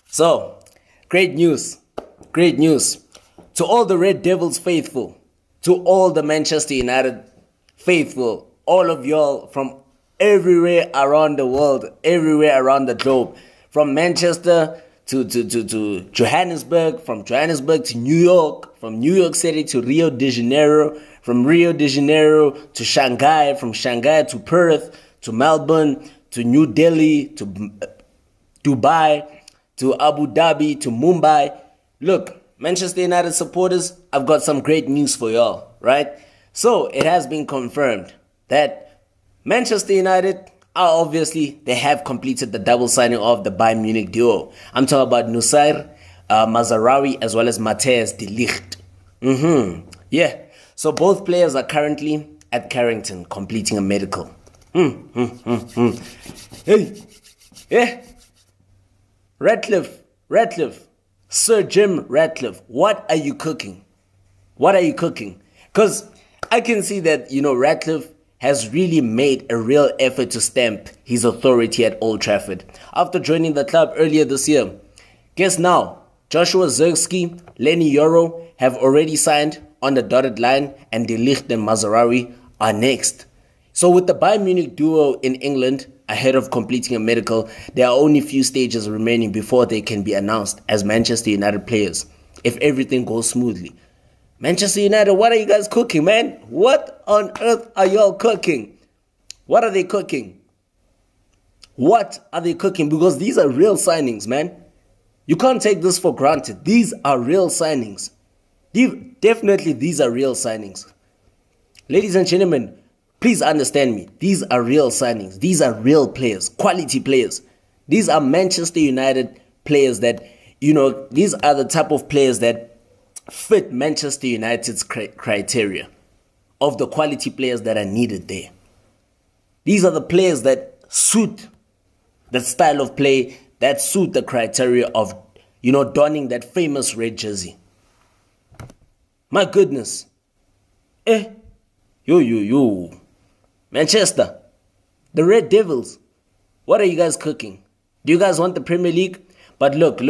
So, great news. Great news. To all the Red Devils faithful, to all the Manchester United faithful, all of y'all from everywhere around the world, everywhere around the globe, from Manchester to Johannesburg, from Johannesburg to New York, from New York City to Rio de Janeiro, from Rio de Janeiro to Shanghai, from Shanghai to Perth, to Melbourne, to New Delhi, to Dubai, to Abu Dhabi, to Mumbai. Look, Manchester United supporters, I've got some great news for y'all, right? So it has been confirmed that Manchester United are they have completed the double signing of the Bayern Munich duo. I'm talking about Noussair, Mazraoui, as well as Matthijs de Ligt. Yeah. So both players are currently at Carrington completing a medical. Hey. Yeah. Ratcliffe. Sir Jim Ratcliffe, what are you cooking? What are you cooking? Because I can see that, Ratcliffe has really made a real effort to stamp his authority at Old Trafford. After joining the club earlier this year, guess now, Joshua Zirkzee, Lenny Yoro have already signed on the dotted line, and De Ligt and Mazraoui are next. So with the Bayern Munich duo in England ahead of completing a medical, there are only few stages remaining before they can be announced as Manchester United players, if everything goes smoothly. Manchester United, what are you guys cooking, man? What on earth are y'all cooking? What are they cooking? What are they cooking? Because these are real signings, man. You can't take this for granted. These are real signings. Definitely, these are real signings. Ladies and gentlemen, please understand me. These are real signings. These are real players, quality players. These are Manchester United players that, these are the type of players that fit Manchester United's criteria of the quality players that are needed there. These are the players that suit the style of play, that suit the criteria of, donning that famous red jersey. My goodness. Yo. Manchester, the Red Devils, what are you guys cooking? Do you guys want the Premier League? But look.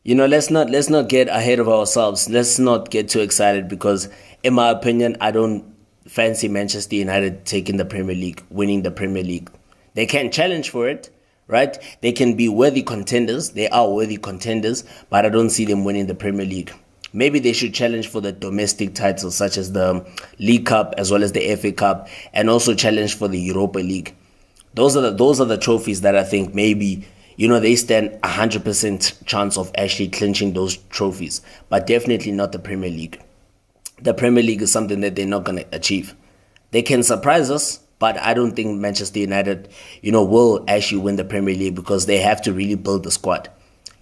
Let's not get ahead of ourselves. Let's not get too excited because, in my opinion, I don't fancy Manchester United taking the Premier League, winning the Premier League. They can challenge for it, right? They can be worthy contenders. They are worthy contenders, but I don't see them winning the Premier League. Maybe they should challenge for the domestic titles such as the League Cup as well as the FA Cup, and also challenge for the Europa League. Those are the trophies that I think maybe they stand 100% chance of actually clinching those trophies, but definitely not the Premier League. The Premier League is something that they're not going to achieve. They can surprise us, but I don't think Manchester United, will actually win the Premier League because they have to really build the squad.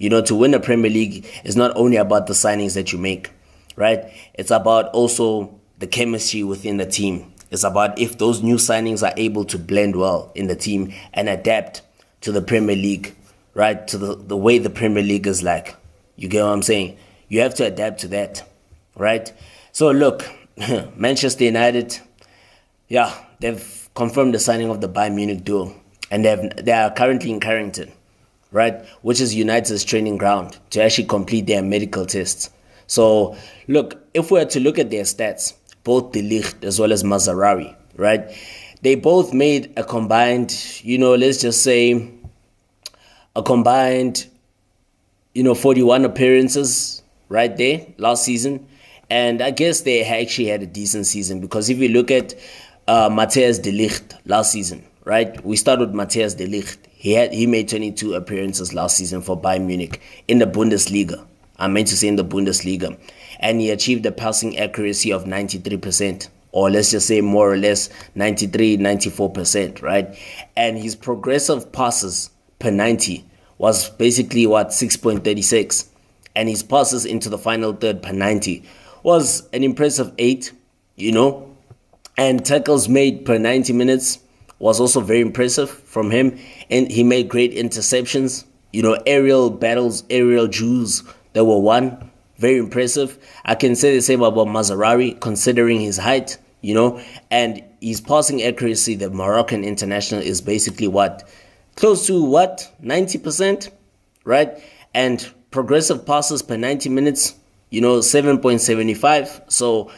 To win the Premier League is not only about the signings that you make, right? It's about also the chemistry within the team. It's about if those new signings are able to blend well in the team and adapt to the Premier League, right? To the way the Premier League is like. You get what I'm saying? You have to adapt to that, right? So look, Manchester United, they've confirmed the signing of the Bayern Munich duo, and they are currently in Carrington, right, which is United's training ground, to actually complete their medical tests. So, look, if we were to look at their stats, both De Ligt as well as Mazraoui, right, they both made a combined, let's just say, 41 appearances right there last season. And I guess they actually had a decent season because if you look at Matthijs de Ligt last season, right, we start with Matthijs de Ligt. He made 22 appearances last season for Bayern Munich in the Bundesliga. I meant to say in the Bundesliga. And he achieved a passing accuracy of 93%, or let's just say more or less 94%, right? And his progressive passes per 90 was basically 6.36. And his passes into the final third per 90 was an impressive 8, And tackles made per 90 minutes was also very impressive from him. And he made great interceptions, aerial battles, aerial duels that were won. Very impressive. I can say the same about Mazraoui, considering his height, and his passing accuracy. The Moroccan international is basically close to 90%, right? And progressive passes per 90 minutes, 7.75. So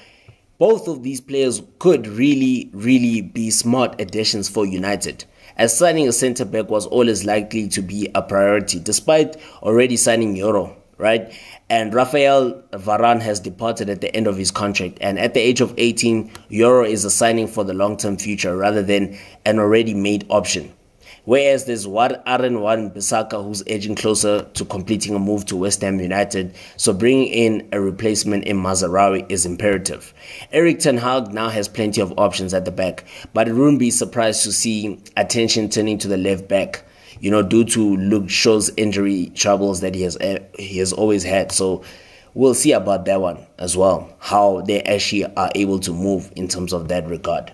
both of these players could really, really be smart additions for United, as signing a centre-back was always likely to be a priority, despite already signing Euro, right? And Rafael Varane has departed at the end of his contract, and at the age of 18, Euro is a signing for the long-term future rather than an already made option. Whereas there's Aaron Wan-Bissaka who's edging closer to completing a move to West Ham United, so bringing in a replacement in Mazraoui is imperative. Erik ten Hag now has plenty of options at the back, but it wouldn't be surprised to see attention turning to the left back, due to Luke Shaw's injury troubles that he has always had. So we'll see about that one as well, how they actually are able to move in terms of that regard.